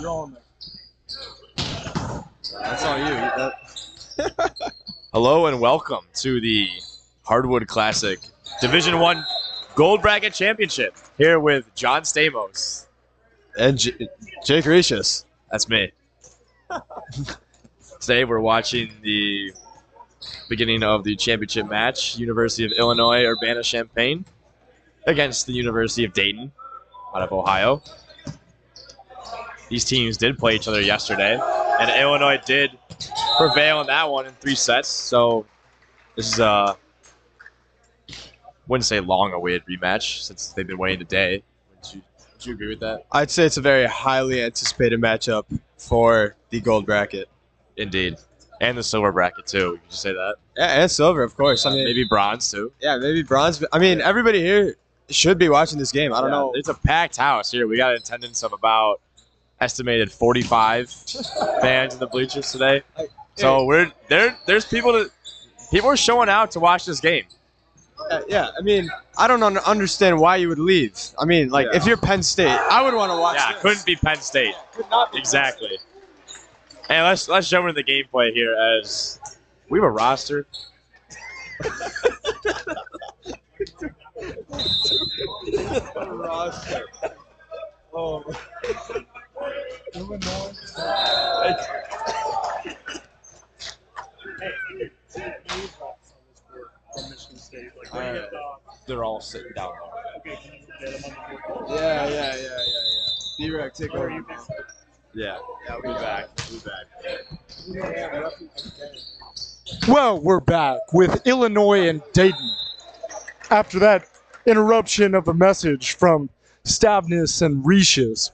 You're on there. That's on you. Hello and welcome to the Hardwood Classic Division I Gold Bracket Championship. Here with John Stamos. And Jake Gracious. That's me. Today we're watching the beginning of the championship match. University of Illinois Urbana-Champaign against the University of Dayton out of Ohio. These teams did play each other yesterday, and Illinois did prevail in that one in 3 sets. So this is a, wouldn't say long-awaited rematch since they've been waiting today. Would you agree with that? I'd say it's a very highly anticipated matchup for the gold bracket. Indeed. And the silver bracket, too. Would you say that? Yeah, and silver, of course. I mean, maybe bronze, too. Yeah, maybe bronze. I mean, everybody here should be watching this game. I don't know. It's a packed house here. We got an attendance of about estimated 45 fans in the bleachers today. So there's people are showing out to watch this game. Yeah, I mean, I don't understand why you would leave. I mean, like, if you're Penn State, I would want to watch Yeah, this. couldn't be Penn State. Could not be Exactly. And let's jump into the gameplay here as we have a roster. roster. Oh. Illinois. From Michigan State. Like, where you get They're all sitting down. okay, can you get them on the board? Yeah. D-Rec, take Where are over. you from? Yeah, we'll be back. Well, we're back with Illinois and Dayton. After that interruption of a message from Stavnis and Rishis.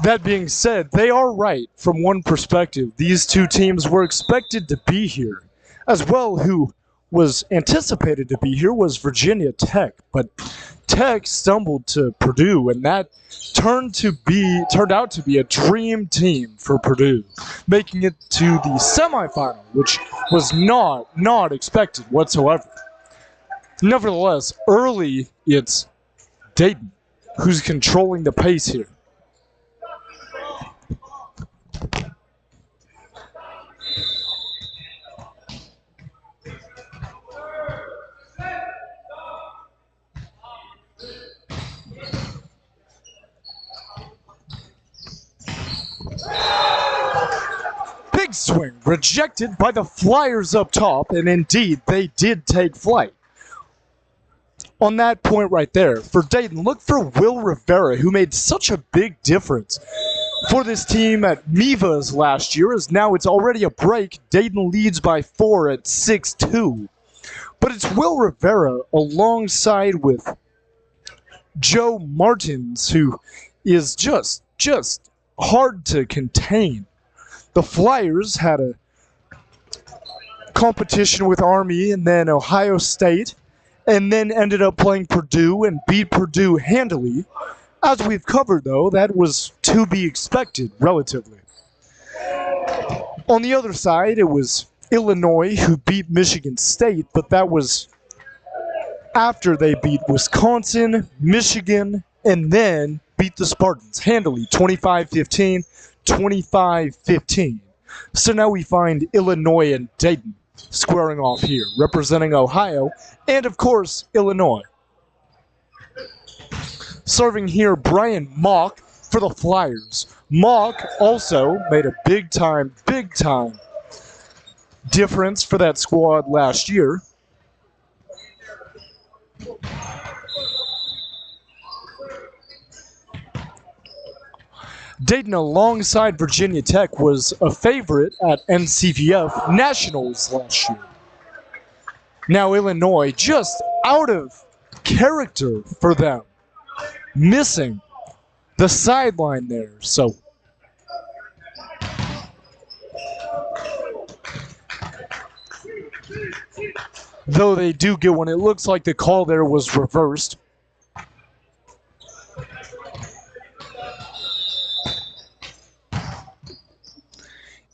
That being said, they are right from one perspective. These two teams were expected to be here. As well, who was anticipated to be here was Virginia Tech, but Tech stumbled to Purdue, and that turned out to be a dream team for Purdue, making it to the semifinal, which was not expected whatsoever. Nevertheless, early it's Dayton who's controlling the pace here. Big swing rejected by the Flyers up top, and indeed they did take flight. On that point right there, for Dayton, look for Will Rivera, who made such a big difference for this team at Mivas last year, as now it's already a break. Dayton leads by 4 at 6-2. But it's Will Rivera alongside with Joe Martins, who is just hard to contain. The Flyers had a competition with Army and then Ohio State, and then ended up playing Purdue and beat Purdue handily. As we've covered, though, that was to be expected, relatively. On the other side, it was Illinois who beat Michigan State, but that was after they beat Wisconsin, Michigan, and then beat the Spartans handily, 25-15, 25-15. So now we find Illinois and Dayton squaring off here, representing Ohio and, of course, Illinois. Serving here, Brian Mock for the Flyers. Mock also made a big time difference for that squad last year. Dayton, alongside Virginia Tech, was a favorite at MCV-TV Nationals last year. Now Illinois, just out of character for them, missing the sideline there. So though they do get one, it looks like the call there was reversed.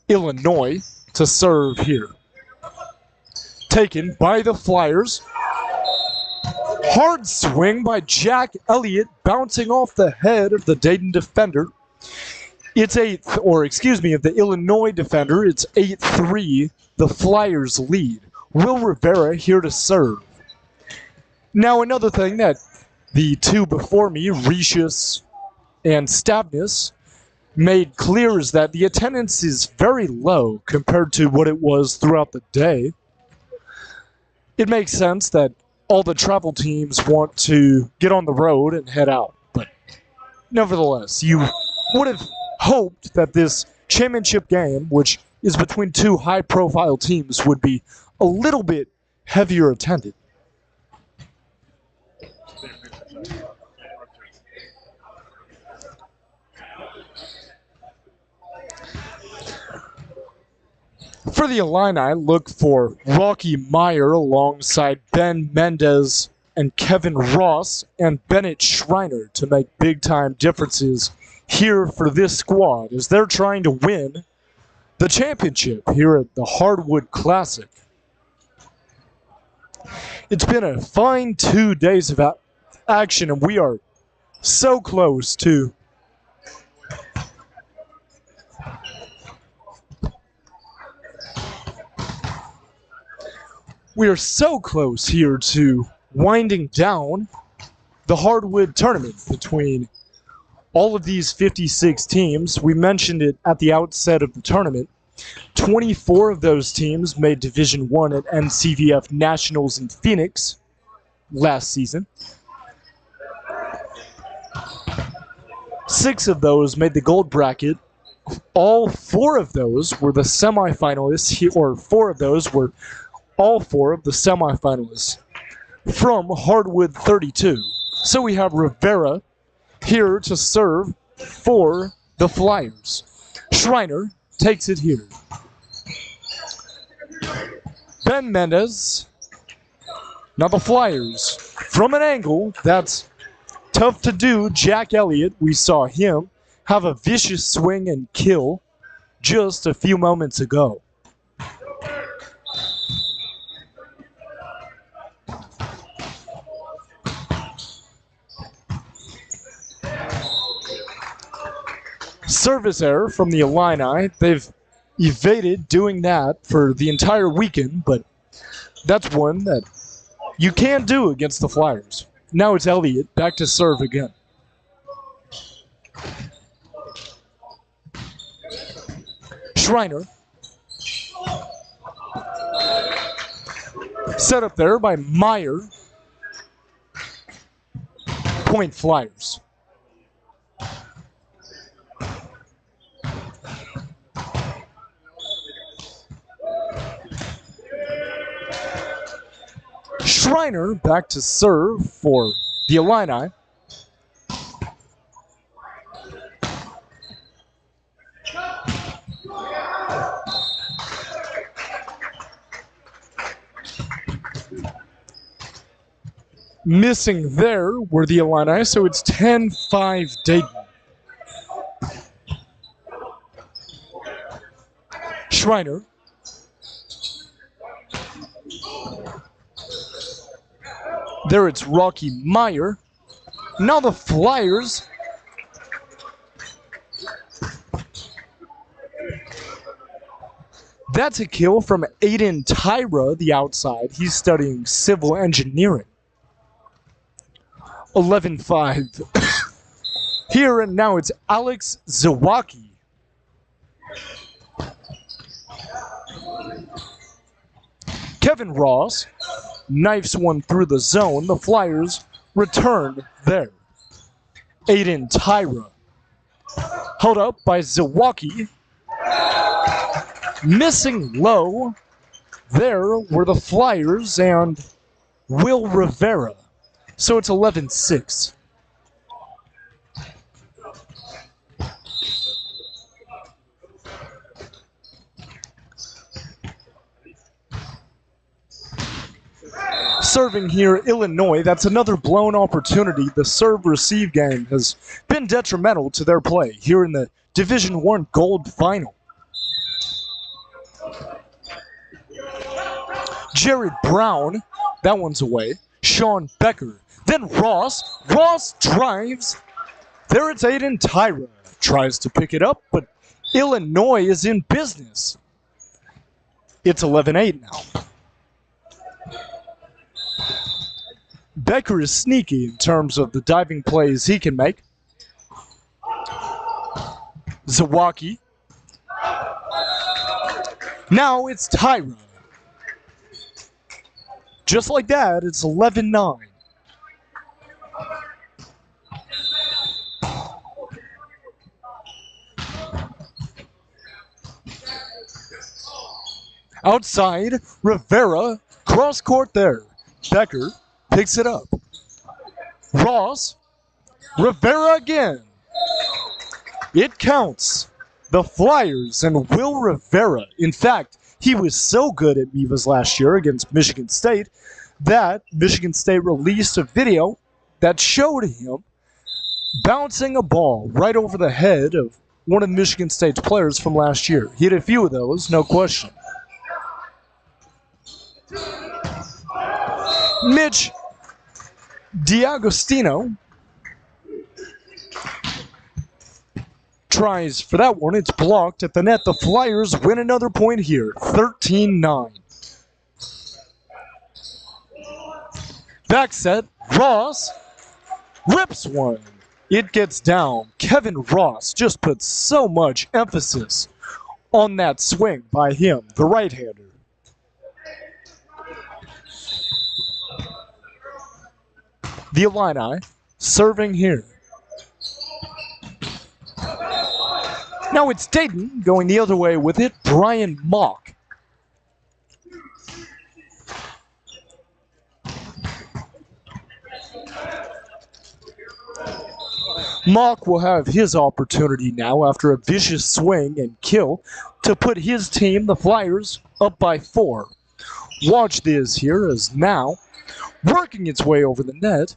Illinois to serve here. Taken by the Flyers. Hard swing by Jack Elliott, bouncing off the head of the Dayton defender. It's 8th, or excuse me, of the Illinois defender. It's 8-3. The Flyers lead. Will Rivera here to serve. Now another thing that the two before me, Ricius and Stavnis, made clear is that the attendance is very low compared to what it was throughout the day. It makes sense that all the travel teams want to get on the road and head out, but nevertheless, you would have hoped that this championship game, which is between two high-profile teams, would be a little bit heavier attended. For the Illini, look for Rocky Meyer alongside Ben Mendez and Kevin Ross and Bennett Schreiner to make big-time differences here for this squad as they're trying to win the championship here at the Hardwood Classic. It's been a fine 2 days of action, and we are so close to here to winding down the Hardwood tournament between all of these 56 teams. We mentioned it at the outset of the tournament. 24 of those teams made Division I at MCVF Nationals in Phoenix last season. 6 of those made the gold bracket. All 4 of those were the semifinalists, or 4 of those were all 4 of the semifinalists from Hardwood 32. So we have Rivera here to serve for the Flyers. Schreiner takes it here. Ben Mendez. Now the Flyers. From an angle that's tough to do, Jack Elliott, we saw him have a vicious swing and kill just a few moments ago. Service error from the Illini. They've evaded doing that for the entire weekend, but that's one that you can't do against the Flyers. Now it's Elliott back to serve again. Schreiner. Set up there by Meyer. Point Flyers. Schreiner back to serve for the Illini. Missing there were the Illini, so it's 10-5 Dayton. Schreiner. There it's Rocky Meyer. Now the Flyers. That's a kill from Aiden Tyra, the outside. He's studying civil engineering. 11-5. Here and now it's Alex Zawacki. Kevin Ross knifes one through the zone. The Flyers return there. Aiden Tyra. Held up by Zawacki. Missing low. There were the Flyers and Will Rivera. So it's 11-6. Serving here, Illinois. That's another blown opportunity. The serve-receive game has been detrimental to their play here in the Division I Gold Final. Jared Brown, that one's away. Sean Becker. Then Ross. Ross drives. There it's Aiden Tyra. tries to pick it up, but Illinois is in business. It's 11-8 now. Becker is sneaky in terms of the diving plays he can make. Zawacki. Now it's Tyra. Just like that, it's 11-9. Outside, Rivera, cross court there. Becker picks it up. Ross, Rivera again. It counts. The Flyers and Will Rivera. In fact, he was so good at Mivas last year against Michigan State that Michigan State released a video that showed him bouncing a ball right over the head of one of Michigan State's players from last year. He had a few of those, no question. Mitch DiAgostino tries for that one. It's blocked at the net. The Flyers win another point here, 13-9. Back set, Ross rips one. It gets down. Kevin Ross just puts so much emphasis on that swing by him, the right-hander. The Illini serving here. Now it's Dayton going the other way with it. Brian Mock. Mock will have his opportunity now after a vicious swing and kill to put his team, the Flyers, up by 4. Watch this here as now, working its way over the net,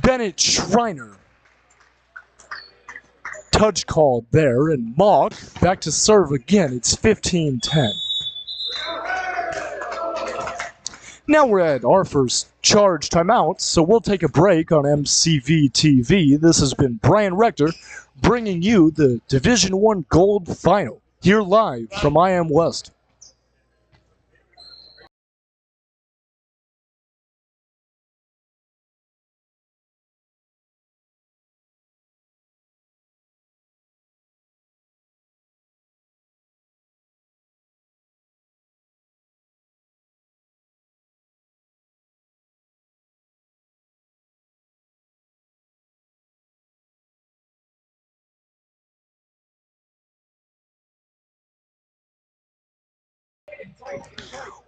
Bennett Schreiner. Touch called there, and Mock back to serve again. It's 15-10. Now we're at our first charge timeout, so we'll take a break on MCV-TV. This has been Brian Rector bringing you the Division I Gold Final here live from IM West.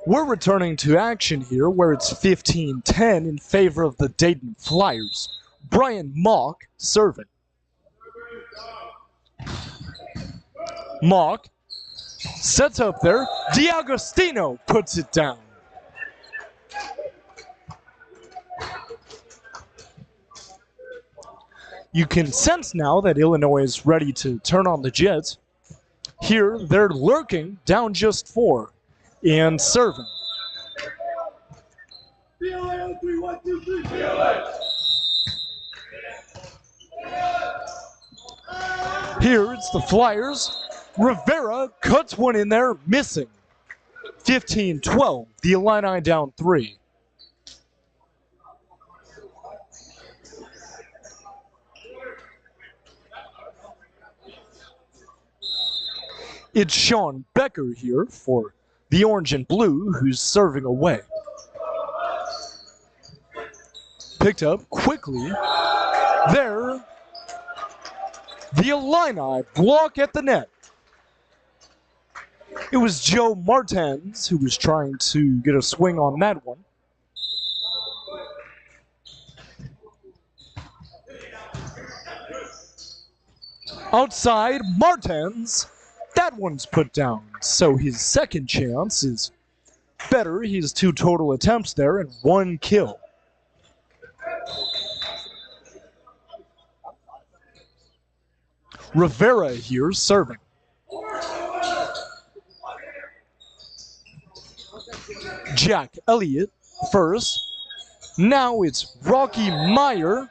We're returning to action here where it's 15-10 in favor of the Dayton Flyers. Brian Mock serving. Mock sets up there. DiAgostino puts it down. You can sense now that Illinois is ready to turn on the Jets. Here, they're lurking, down just 4, and serving. Here, it's the Flyers. Rivera cuts one in there, missing. 15-12, the Illini down 3. It's Sean Becker here for the Orange and Blue, who's serving away. Picked up quickly. There, the Illini block at the net. It was Joe Martens who was trying to get a swing on that one. Outside, Martens. That one's put down, so his second chance is better. He has 2 total attempts there and 1 kill. Rivera here serving. Jack Elliott first. Now it's Rocky Meyer.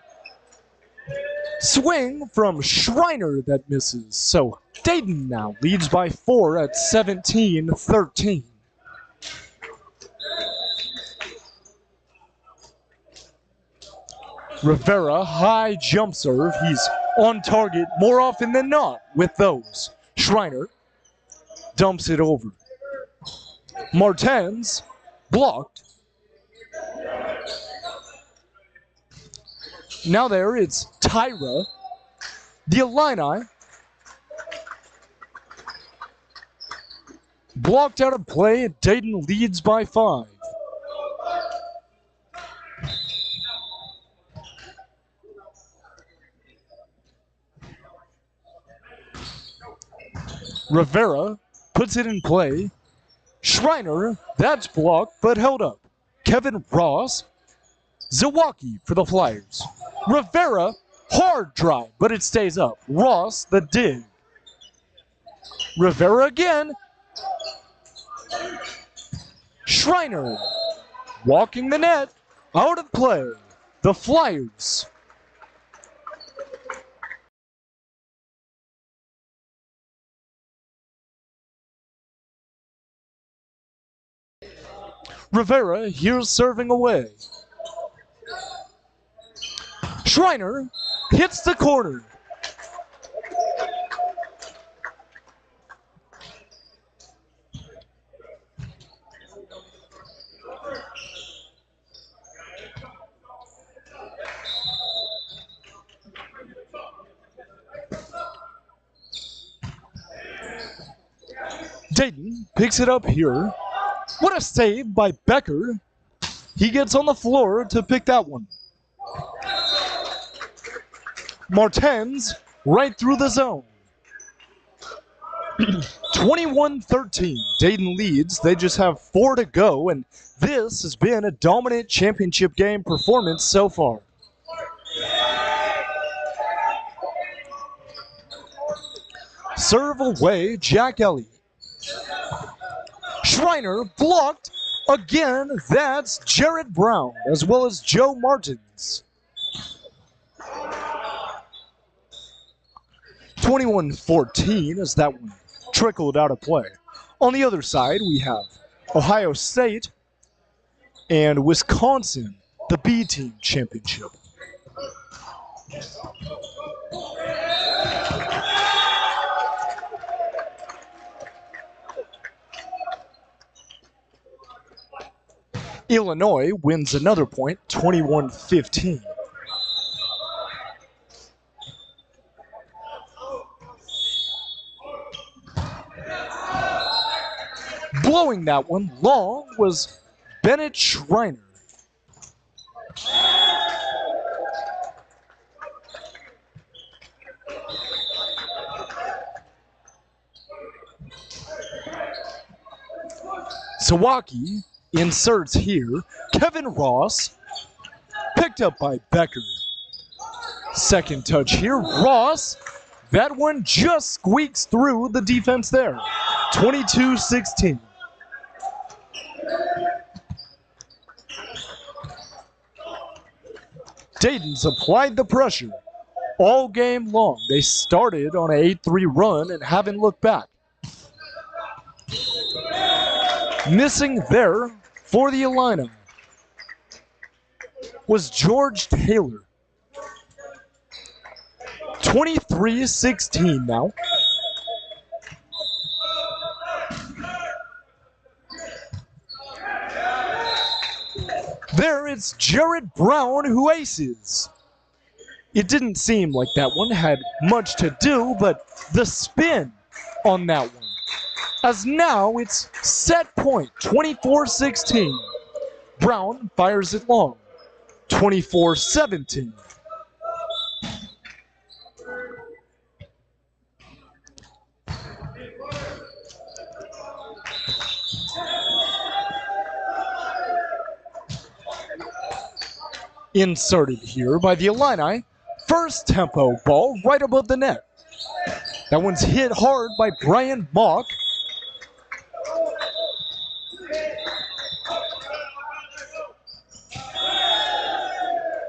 Swing from Schreiner that misses. So Dayton now leads by 4 at 17-13. Rivera, high jump serve. He's on target more often than not with those. Schreiner dumps it over. Martens blocked. Now there it's Tyra. The Illini blocked out of play and Dayton leads by 5. Rivera puts it in play. Schreiner, that's blocked but held up. Kevin Ross, Zawacki for the Flyers. Rivera, hard drive, but it stays up. Ross, the dig. Rivera again. Schreiner, walking the net, out of play. The Flyers. Rivera here's serving away. Schreiner hits the corner. Dayton picks it up here. What a save by Becker. He gets on the floor to pick that one. Martens right through the zone. 21-13. Dayton leads. They just have 4 to go, and this has been a dominant championship game performance so far. Serve away, Jack Elliott. Schreiner blocked. Again, that's Jared Brown, as well as Joe Martins. 21-14 as that one trickled out of play. On the other side, we have Ohio State and Wisconsin, the B Team championship. Illinois wins another point, 21-15. Blowing that one long was Bennett Schreiner. Zawacki inserts here. Kevin Ross picked up by Becker. Second touch here. Ross, that one just squeaks through the defense there. 22-16. Dayton's applied the pressure all game long. They started on an 8-3 run and haven't looked back. Missing there for the Illini was George Taylor. 23-16 now. There it's Jared Brown who aces. It didn't seem like that one had much to do, but the spin on that one. As now it's set point, 24-16. Brown fires it long, 24-17. Inserted here by the Illini. First tempo ball right above the net. That one's hit hard by Brian Mock.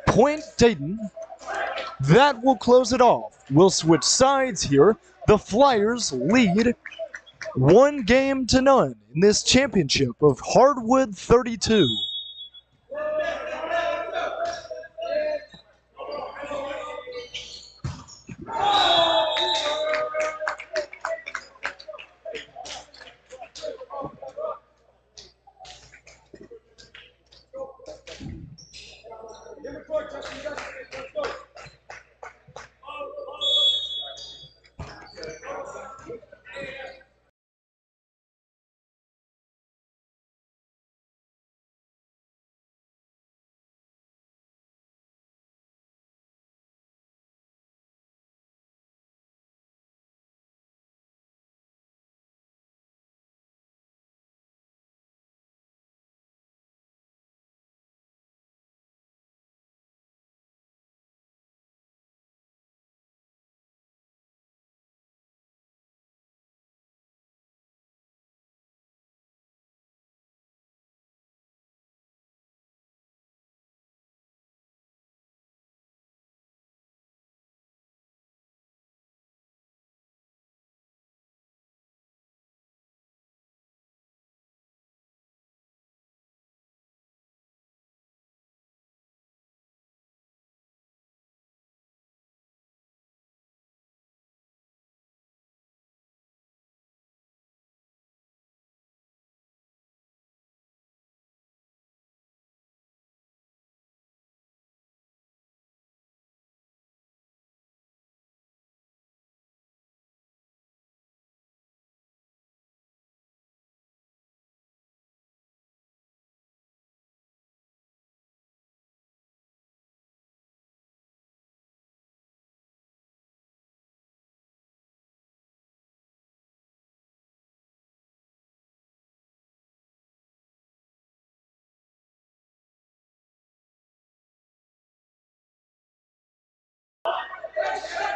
Point Dayton. that will close it off. We'll switch sides here. The Flyers lead 1-0 in this championship of Hardwood 32.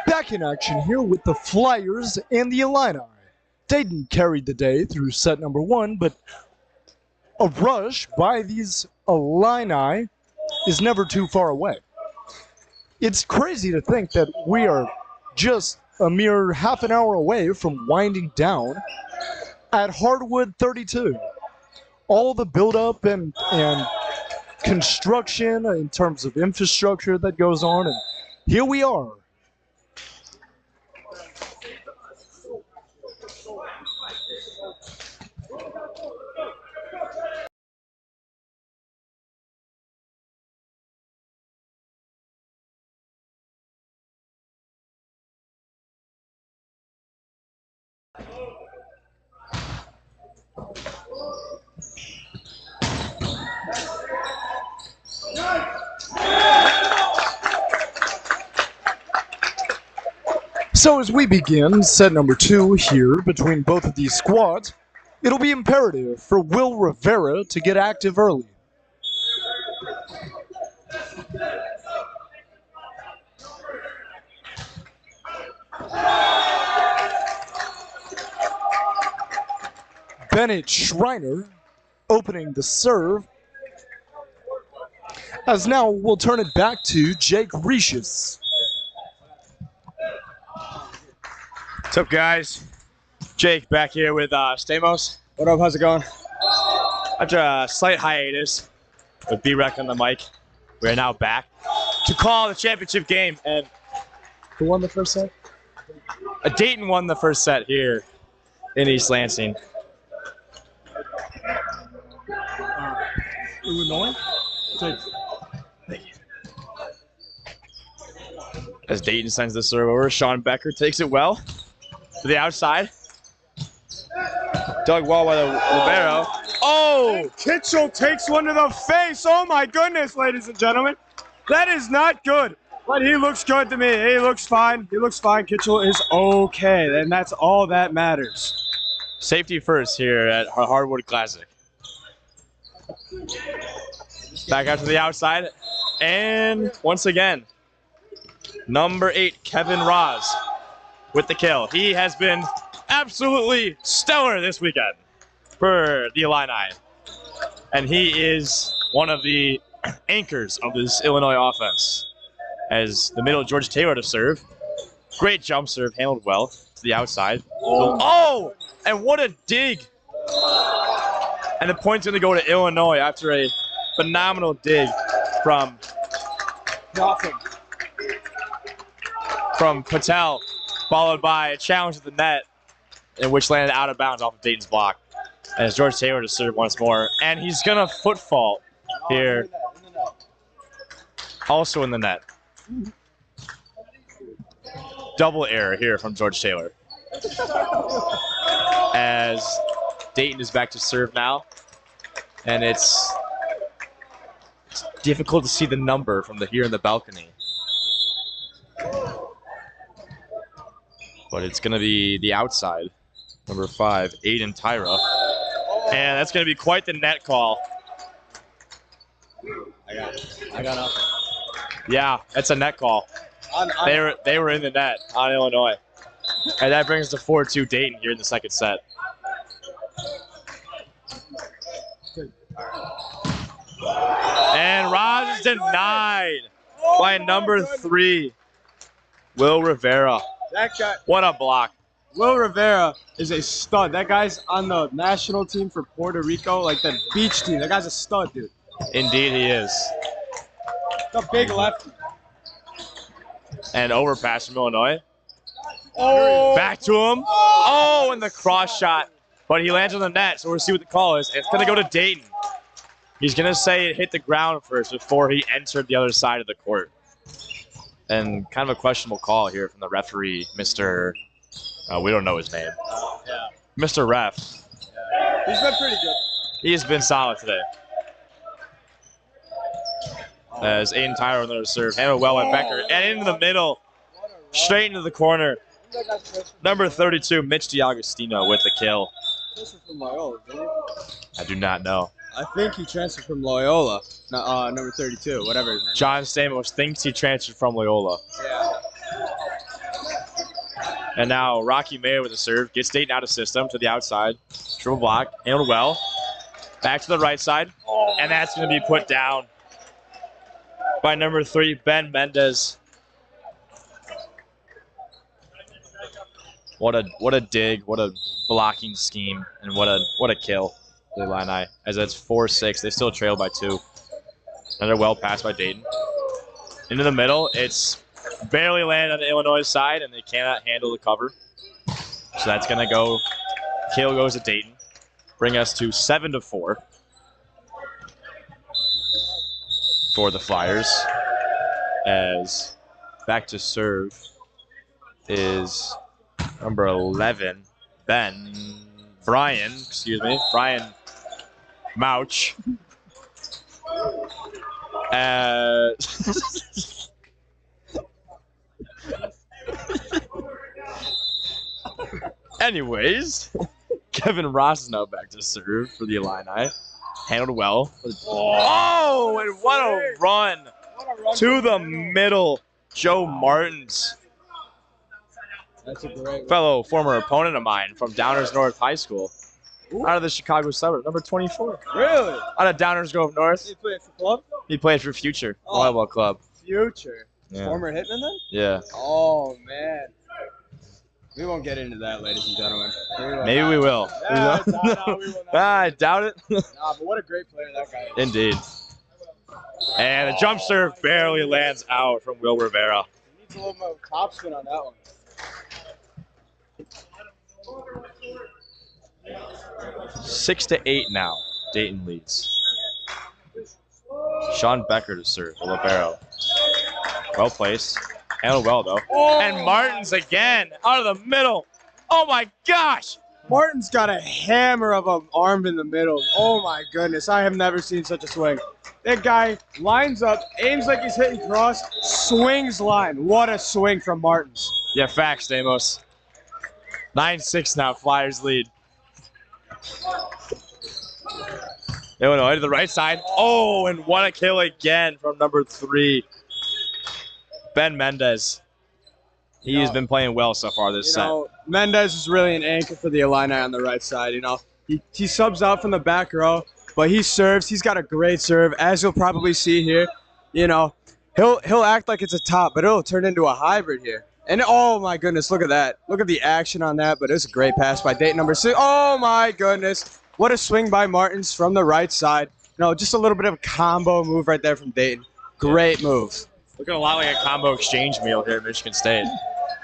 Back in action here with the Flyers and the Illini. Dayton carried the day through set number 1, but a rush by these Illini is never too far away. It's crazy to think that we are just a mere half an hour away from winding down at Hardwood 32. All the buildup and construction in terms of infrastructure that goes on, and here we are. So as we begin set number 2 here between both of these squads, it'll be imperative for Will Rivera to get active early. Bennett Schreiner opening the serve. As now we'll turn it back to Jake Recius. What's up, guys? Jake back here with Stamos. What up? How's it going? After a slight hiatus with B-Rec on the mic, we are now back to call the championship game. And who won the first set? Dayton won the first set here in East Lansing. Illinois? Thank you. As Dayton sends the serve over, Sean Becker takes it well to the outside. Dug well by the libero. Oh! Kitchell takes one to the face. Oh my goodness, ladies and gentlemen. That is not good. But he looks good to me. He looks fine. He looks fine. Kitchell is okay. And that's all that matters. Safety first here at Hardwood Classic. Back out to the outside. And once again, number 8, Kevin Roz with the kill. He has been absolutely stellar this weekend for the Illini. And he is one of the anchors of this Illinois offense. as the middle George Taylor to serve. Great jump serve, handled well to the outside. Oh, and what a dig. And the point's going to go to Illinois after a phenomenal dig from Patel, followed by a challenge at the net, in which landed out of bounds off of Dayton's block. As George Taylor to serve once more. And he's going to foot fault here. Also in the net. Double error here from George Taylor. As Dayton is back to serve now. And it's difficult to see the number from here in the balcony. But it's going to be the outside. Number 5, Aiden Tyra. And that's going to be quite the net call. I got nothing. Yeah, that's a net call. They were in the net on Illinois. And that brings us to 4-2 Dayton here in the second set. And Raj is denied by number 3, Will Rivera. That guy, What a block. Will Rivera, is a stud. That guy's on the national team for Puerto Rico, like the beach team. That guy's a stud, dude. Indeed he is. The big lefty. And overpass from Illinois. Oh! Back to him. Oh, and the cross shot. But he lands on the net, so we'll see what the call is. It's going to go to Dayton. He's going to say it hit the ground first before he entered the other side of the court. And kind of a questionable call here from the referee, Mr. We don't know his name. Yeah. Mr. Ref. Yeah. He's been pretty good. He's been solid today. As Aiden Tyler on the serve. Handled well by Becker. And into the middle. Straight into the corner. Number 32, Mitch DiAgostino with the kill. From Loyola, didn't he? I do not know. I think he transferred from Loyola. Number 32, whatever his name is. John Stamos thinks he transferred from Loyola. Yeah. And now Rocky Mayer with the serve. Gets Dayton out of system to the outside. Triple block. Handled well. Back to the right side. And that's going to be put down by number 3, Ben Mendez. What a dig, what a blocking scheme, and what a kill for the Illini. As it's 4-6, they still trail by 2. Another well pass by Dayton. Into the middle, it's barely landed on the Illinois side, and they cannot handle the cover. So that's gonna go. Kill goes to Dayton, bring us to 7-4 for the Flyers. As back to serve is number 11, Brian Mouch. Anyways, Kevin Ross is now back to serve for the Illini. Handled well. Oh, and what a run to the middle. Joe Martins. That's a great Fellow former opponent of mine from Downers North High School. Out of the Chicago suburb, number 24. Really? Out of Downers Grove North. He played for club? He played for Future Volleyball Club. Future. Yeah. Former Hitman then? Yeah. Oh, man. We won't get into that, ladies and gentlemen. Maybe we will. Yeah, we will not. I doubt it. Nah, but what a great player that guy is. Indeed. And the jump serve barely lands out from Will Rivera. He needs a little more topspin on that one. 6-8 now. Dayton leads. Sean Becker to serve for libero. Well placed. Handled well though. Oh, and Martins again out of the middle. Oh my gosh! Martin's got a hammer of an arm in the middle. Oh my goodness, I have never seen such a swing. That guy lines up, aims like he's hitting cross, swings line. What a swing from Martins. Yeah, facts, Stamos. 9-6 now, Flyers lead. Illinois to the right side. Oh, and what a kill again from number 3, Ben Mendez. He has been playing well so far this set. Mendez is really an anchor for the Illini on the right side. He subs out from the back row, but he serves. He's got a great serve, as you'll probably see here. He'll He'll act like it's a top, but it'll turn into a hybrid here. And oh my goodness, look at that. Look at the action on that, but it's a great pass by Dayton number 6. Oh my goodness. What a swing by Martins from the right side. No, just a little bit of a combo move right there from Dayton. Great move. Looking a lot like a combo exchange meal here at Michigan State.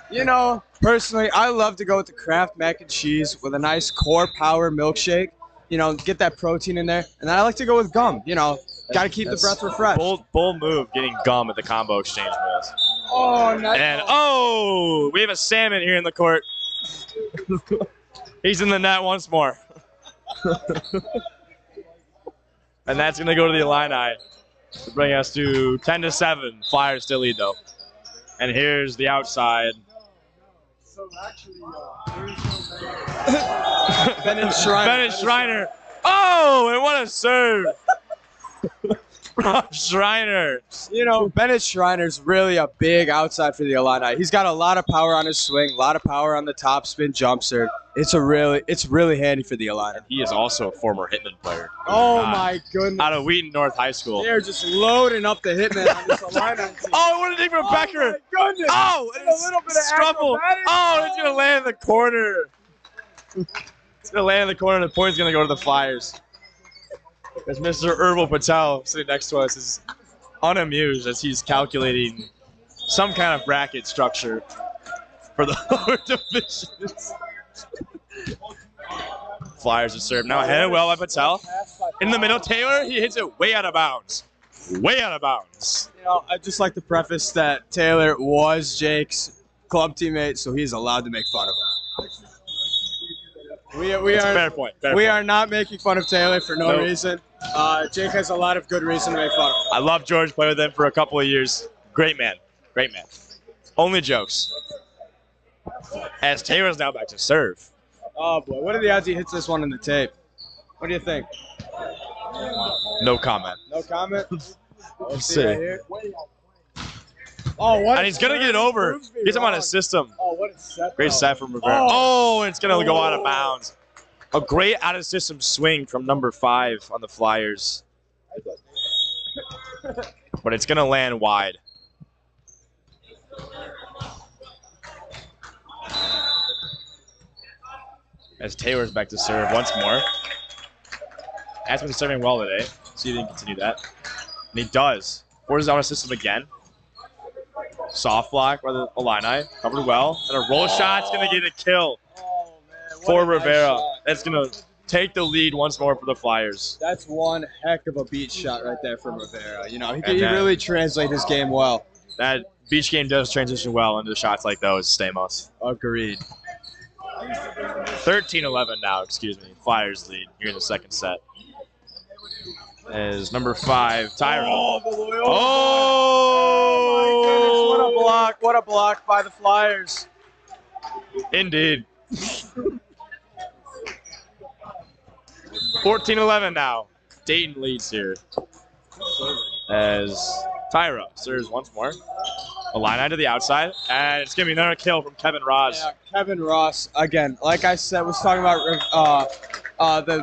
You know, personally, I love to go with the Kraft mac and cheese with a nice core power milkshake. You know, get that protein in there. And then I like to go with gum. You know, got to keep the breath refreshed. Bold move getting gum at the combo exchange meals. Oh, nice. And oh, we have a salmon here in the court. He's in the net once more. And that's going to go to the Illini to bring us to 10-7. Flyers still lead though. And here's the outside. So actually, Bennett Schreiner. Oh, and what a serve. From Schreiner. You know, Bennett Schreiner's really a big outside for the Illini. He's got a lot of power on his swing, a lot of power on the top spin jump serve. It's really handy for the Illini. He is also a former Hitman player. Oh my goodness. Out of Wheaton North High School. They're just loading up the Hitman on this Illini team. Oh, what a dig from Becker. Oh my goodness. Oh, and a little bit of scruffle. acrobatic. Oh, it's going to land in the corner. It's going to land in the corner. The point's going to go to the Flyers. As Mr. Herbal Patel sitting next to us is unamused as he's calculating some kind of bracket structure for the lower divisions. Flyers are served now, headed well by Patel. In the middle, Taylor, he hits it way out of bounds. Way out of bounds. You know, I'd just like to preface that Taylor was Jake's club teammate, so he's allowed to make fun of him. Fair point. We are not making fun of Taylor for no reason. Jake has a lot of good reason to make fun of him. I love George, played with him for a couple of years. Great man. Great man. Only jokes. As Taylor's now back to serve. Oh, boy. What are the odds he hits this one in the tape? What do you think? No comment. No comment? Let's see. Right here. Oh, what? And he's going to get it over. Gets him on his system. Oh, what a set. Great set from Rivera. Oh, and it's going to go out of bounds. A great out-of-system swing from number 5 on the Flyers. But it's going to land wide. As Taylor's back to serve once more. Has been serving well today. See if he can continue that. And he does. Forces out a system again. Soft block by the Illini. Covered well. And a roll shot's going to get a kill for Rivera. That's going to take the lead once more for the Flyers. That's one heck of a beach shot right there from Rivera. You know, he really translate his game well. That beach game does transition well into shots like those, Stamos. Agreed. 13-11 now, excuse me. Flyers lead here in the second set. As number 5, Tyra. Oh, my goodness, what a block by the Flyers. Indeed. 14-11 now. Dayton leads here. As Tyra serves once more. Illini to the outside, and it's going to be another kill from Kevin Ross. Yeah, Kevin Ross, again, like I said, was talking about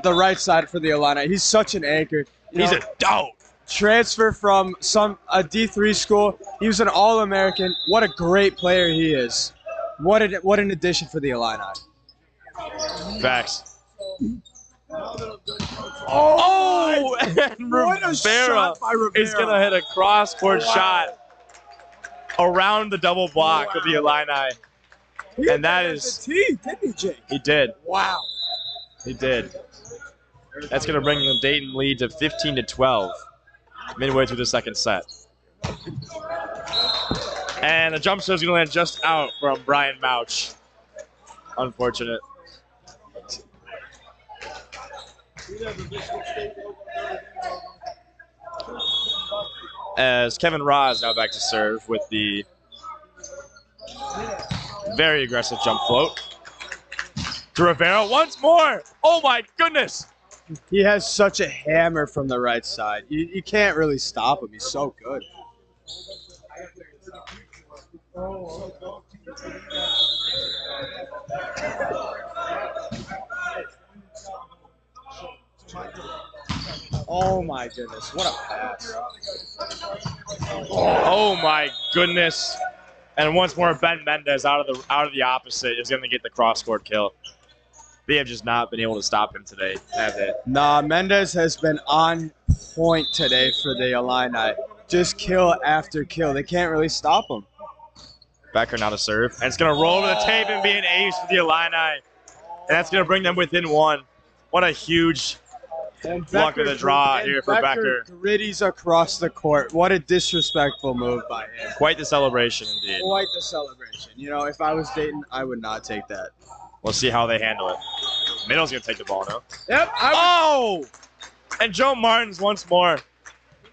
the right side for the Illini. He's such an anchor. He's a dope. Transfer from a D3 school. He was an All-American. What a great player he is. What an addition for the Illini. Facts. Oh, and Rivera is going to hit a cross-court shot around the double block of the Illini. And that is... didn't he, Jake? He did. Wow. He did. That's going to bring the Dayton lead to 15-12 midway through the second set. And the jump serve is going to land just out from Brian Mouch. Unfortunate. As Kevin Ross now back to serve with the very aggressive jump float. To Rivera once more. Oh my goodness. He has such a hammer from the right side. You can't really stop him. He's so good. Oh my goodness, what a pass. Oh my goodness. And once more, Ben Mendez out of the opposite is going to get the cross-court kill. They have just not been able to stop him today, have they? Nah, Mendez has been on point today for the Illini. Just kill after kill. They can't really stop him. Becker now to serve. And it's going to roll to the tape and be an ace for the Illini. And that's going to bring them within one. What a huge luck of the draw here for Becker. Gritties across the court. What a disrespectful move by him. Quite the celebration indeed. Quite the celebration. You know, if I was Dayton, I would not take that. We'll see how they handle it. Middle's going to take the ball now. Yep. Oh! And Joe Martins once more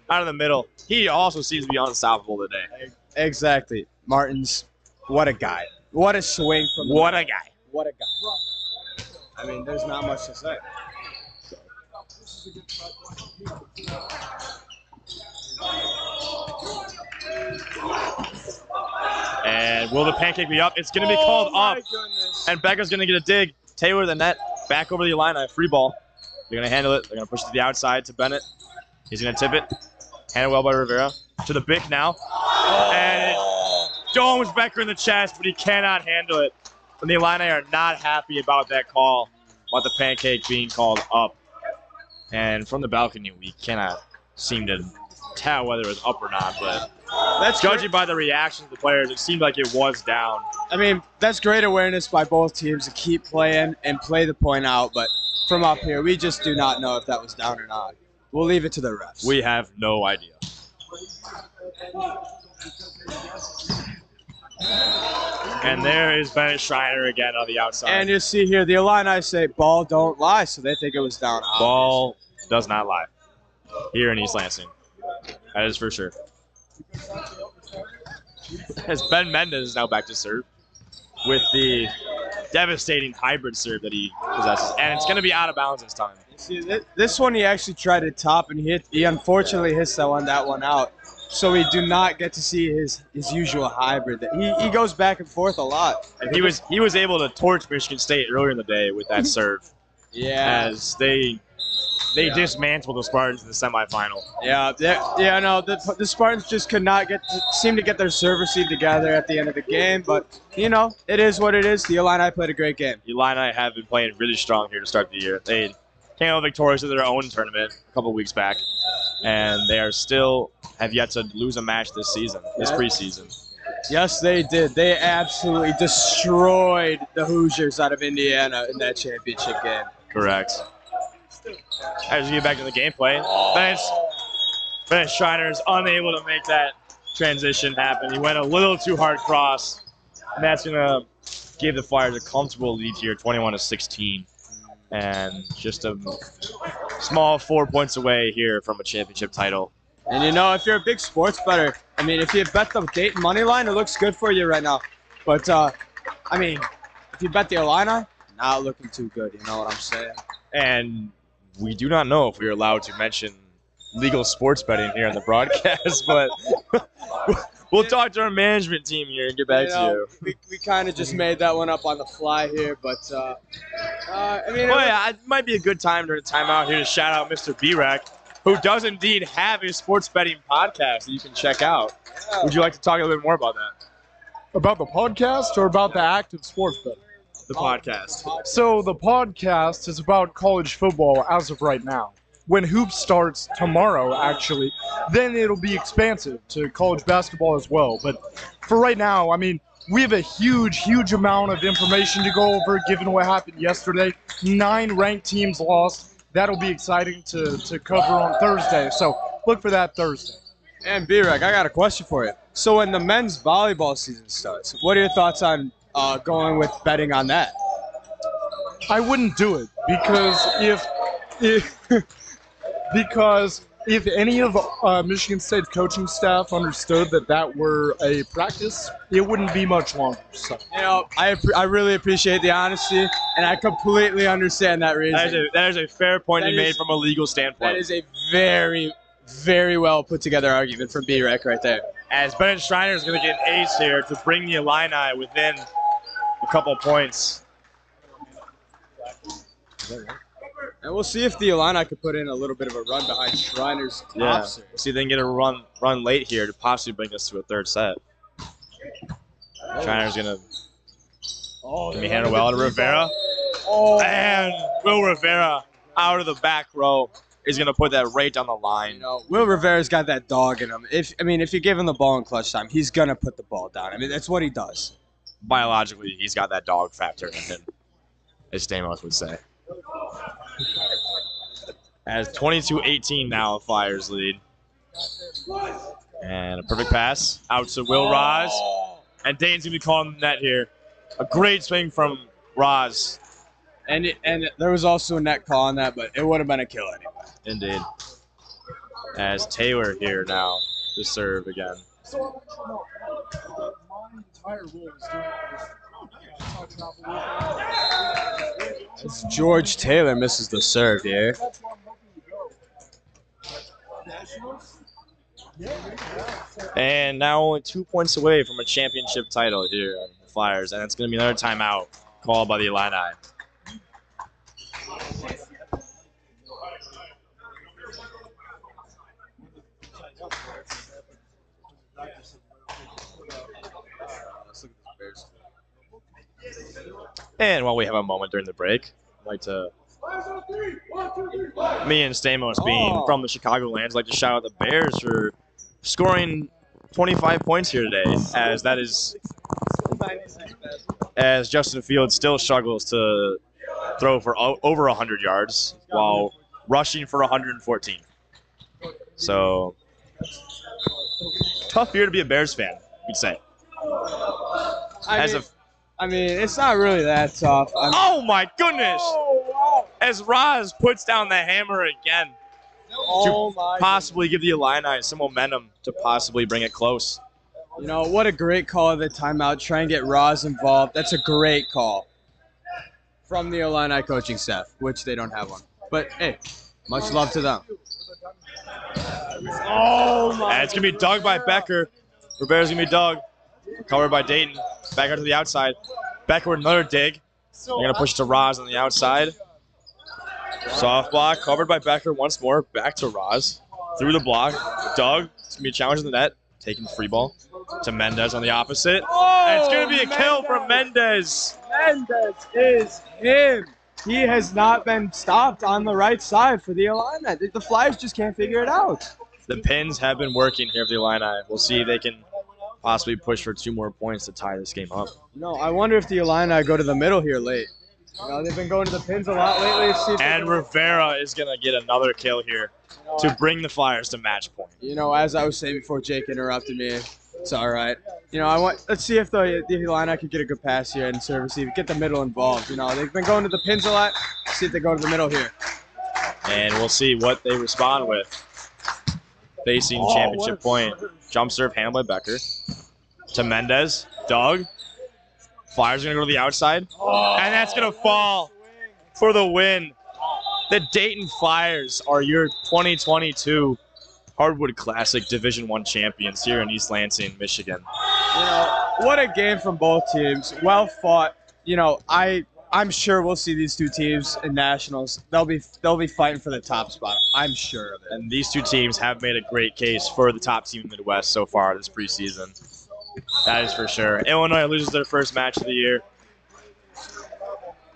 out of the middle. He also seems to be unstoppable today. Exactly. Martins, what a guy. What a swing from the What a guy. What a guy. I mean, there's not much to say. And will the pancake be up? It's going to be called up. Goodness. And Becker's going to get a dig. Taylor the net. Back over the Illini. Free ball. They're going to handle it. They're going to push it to the outside to Bennett. He's going to tip it. Handed well by Rivera. To the Bick now. And it domes Becker in the chest, but he cannot handle it. And the Illini are not happy about that call, about the pancake being called up. And from the balcony, we cannot seem to tell whether it was up or not, but That's judging by the reactions of the players, it seemed like it was down. I mean, that's great awareness by both teams to keep playing and play the point out, but from up here, we just do not know if that was down or not. We'll leave it to the refs. We have no idea. And there is Bennett Schreiner again on the outside. And you see here, the Illini say, ball don't lie, so they think it was down. Ball does not lie here in East Lansing. That is for sure. As Ben Mendez is now back to serve with the devastating hybrid serve that he possesses. And it's going to be out of bounds this time. See, this one he actually tried to top, and he unfortunately hits that one out. So we do not get to see his usual hybrid. He goes back and forth a lot. And he was able to torch Michigan State earlier in the day with that serve. Yeah. As they dismantled the Spartans in the semifinal. Yeah. No, the Spartans just could not seem to get their serve receive together at the end of the game. But you know, it is what it is. The Illini played a great game. The Illini have been playing really strong here to start the year. They came out victorious in their own tournament a couple weeks back, and they are still have yet to lose a match this season, this preseason. Yes, they did. They absolutely destroyed the Hoosiers out of Indiana in that championship game. Correct. As we get back to the gameplay, Bennett Schreiner is unable to make that transition happen. He went a little too hard cross, and that's going to give the Flyers a comfortable lead here, 21-16. And just a small 4 points away here from a championship title. And you know, if you're a big sports bettor, I mean, if you bet the Dayton money line, it looks good for you right now. But I mean, if you bet the Illini, not looking too good. You know what I'm saying? And we do not know if we are allowed to mention legal sports betting here on the broadcast, but we'll talk to our management team here and get back to you. We kind of just made that one up on the fly here, but I mean, it might be a good time during the timeout here to shout out Mr. B-Rec, who does indeed have a sports betting podcast that you can check out. Yeah. Would you like to talk a little bit more about that? About the podcast or about the active sports betting? The podcast. So the podcast is about college football as of right now. When hoops starts tomorrow, actually, then it'll be expansive to college basketball as well. But for right now, I mean, we have a huge amount of information to go over given what happened yesterday. 9 ranked teams lost. That'll be exciting to cover on Thursday. So look for that Thursday. And B-Rec, I got a question for you. So when the men's volleyball season starts, what are your thoughts on going with betting on that? I wouldn't do it because if any of Michigan State's coaching staff understood that were a practice, it wouldn't be much longer. So. You know, I really appreciate the honesty, and I completely understand that reason. That is a fair point you made from a legal standpoint. That is a very, very well put together argument from B-Rec right there. As Bennett Schreiner is going to get an ace here to bring the Illini within a couple points. And we'll see if the Illini could put in a little bit of a run behind Schreiner's top serve. We'll see if they can get a run late here to possibly bring us to a third set. Schreiner's going to be handled well to Rivera. And Will Rivera out of the back row is going to put that right down the line. You know, Will Rivera's got that dog in him. If you give him the ball in clutch time, he's going to put the ball down. I mean, that's what he does. Biologically, he's got that dog factor in him, as Stamos would say. As 22-18 now, the Flyers lead. And a perfect pass out to Will Roz. And Dayton's going to be calling the net here. A great swing from Roz. And there was also a net call on that, but it would have been a kill anyway. Indeed. As Taylor here now to serve again. As George Taylor misses the serve here. And now only 2 points away from a championship title here on the Flyers. And it's going to be another timeout called by the Illini. And while we have a moment during the break, I'd like to, me and Stamos being from the Chicagolands, like to shout out the Bears for scoring 25 points here today, as Justin Fields still struggles to throw for over 100 yards while rushing for 114. So, tough year to be a Bears fan, we'd say. I mean, it's not really that tough. Oh my goodness! As Roz puts down the hammer again to possibly give the Illini some momentum to possibly bring it close. You know, what a great call of the timeout. Try and get Roz involved. That's a great call from the Illini coaching staff, which they don't have one. But, hey, much love to them. And it's going to be dug by Becker. Rivera's going to be dug. Covered by Dayton. Back out to the outside. Becker with another dig. They're going to push it to Roz on the outside. Soft block. Covered by Becker once more. Back to Roz. Through the block. Dug. It's going to be a challenge in the net. Taking the free ball to Mendez on the opposite. And it's going to be a kill from Mendez. Mendez is him. He has not been stopped on the right side for the Illini. The Flyers just can't figure it out. The pins have been working here for the Illini. We'll see if they can possibly push for 2 more points to tie this game up. No, I wonder if the Illini go to the middle here late. You know, they've been going to the pins a lot lately. And Rivera is going to get another kill here to bring the Flyers to match point. You know, as I was saying before Jake interrupted me, it's all right. You know, let's see if the Illini could get a good pass here and service, get the middle involved. You know, they've been going to the pins a lot. Let's see if they go to the middle here. And we'll see what they respond with. Facing championship point. Jump serve handled by Becker. To Mendez. Doug. Flyers are going to go to the outside. And that's going to fall for the win. The Dayton Flyers are your 2022 Hardwood Classic Division I champions here in East Lansing, Michigan. You know, what a game from both teams. Well fought. You know, I'm sure we'll see these two teams in nationals. They'll be fighting for the top spot. I'm sure of it. And these two teams have made a great case for the top team in the Midwest so far this preseason. That is for sure. Illinois loses their first match of the year.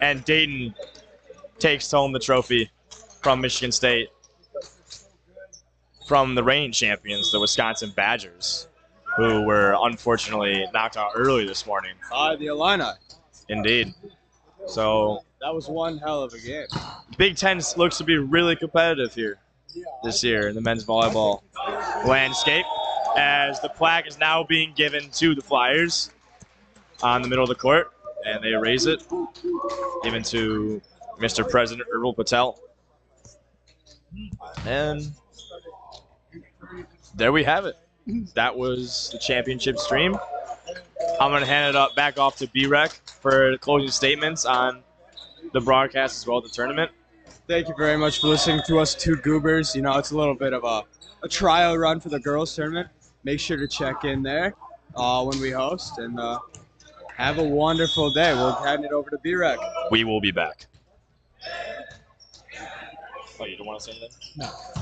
And Dayton takes home the trophy from Michigan State. From the reigning champions, the Wisconsin Badgers, who were unfortunately knocked out early this morning. The Illini. Indeed. So that was one hell of a game. Big Ten looks to be really competitive here this year in the men's volleyball landscape, as the plaque is now being given to the Flyers on the middle of the court, and they raise it, given to Mr. President Urval Patel. And there we have it. That was the championship stream. I'm going to hand it back off to B-Rec for closing statements on the broadcast as well as the tournament. Thank you very much for listening to us two goobers. You know, it's a little bit of a trial run for the girls tournament. Make sure to check in there when we host, and have a wonderful day. We'll hand it over to B-Rec. We will be back. Oh, you don't want to say anything? No.